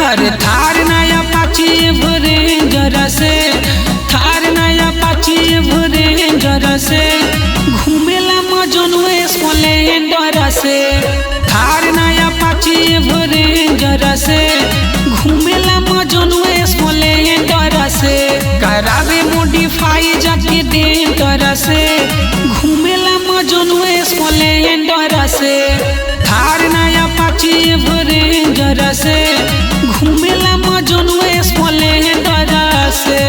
अरे थार नया पाची भरे जरा से थार नया पाची भरे जरा से घूमेला मजनुए स्प्लेंडर से थार नया पाची भरे जरा से घूमेला मजनुए स्प्लेंडर से करावे मॉडिफाई जाके डेंटर से घूमेला मजनुए स्प्लेंडर से थार नया पाची भरे जरा से घूमेला मजनुए स्प्लेंडर से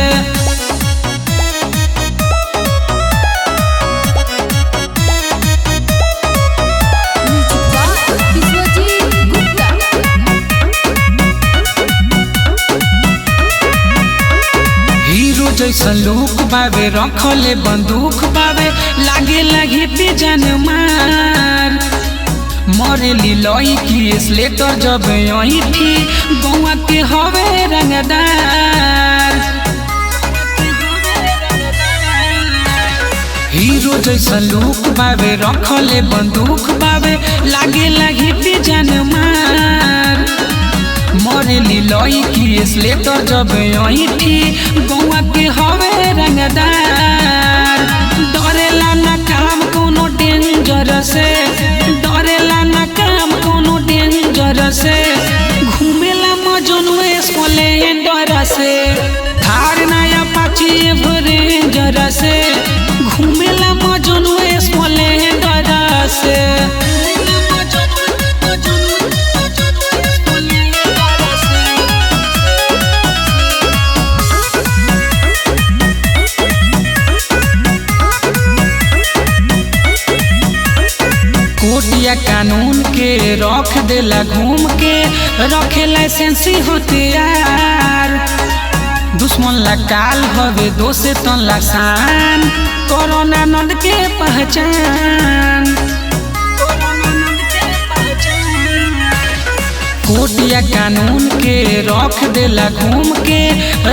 हीरो जैसा लुक बावे रखले बंदूक बावे लागे लगी पे जान मार मरेली लई की स्लेटर जब यही थी गौआ के हवे रंगदार हीरो जैसा लुक बावे रखले बंदूक बावे लागे लगी पे जान मार मरेली लई की स्लेटर जब यही थी गौआ के हवे रंगदार डरेला ना काम कोनो डेंजर से डरेला ना काम कोनो डेंजर से घूमेला मजनुए स्प्लेंडर से थार नया पाची भरे जरा से घूमेला मजनुए स्प्लेंडर से कोटिया कानून के रख देला घूम के रखे लाइसेंसी होते यार दुश्मन ला काल हवे दोसे तन ला शान कोरोना नंद के पहचान कोटिया कानून के रख देला घूम के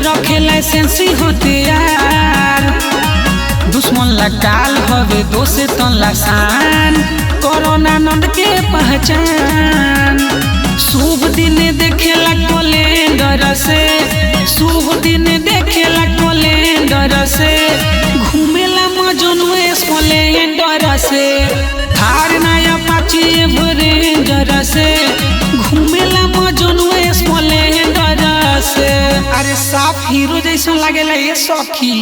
रखे लाइसेंसी होते यार दुश्मन ला काल हवे दोसे तन ला शान कोरोना नंद के पहचान शुभ दिन देखेला कैलेंडर से शुभ दिन देखेला कैलेंडर से घूमेला मजनुए स्प्लेंडर से थार नया पाची भरे जरा से घूमेला मजनुए स्प्लेंडर से अरे साफ हीरो जैसा लागेला ये सखी।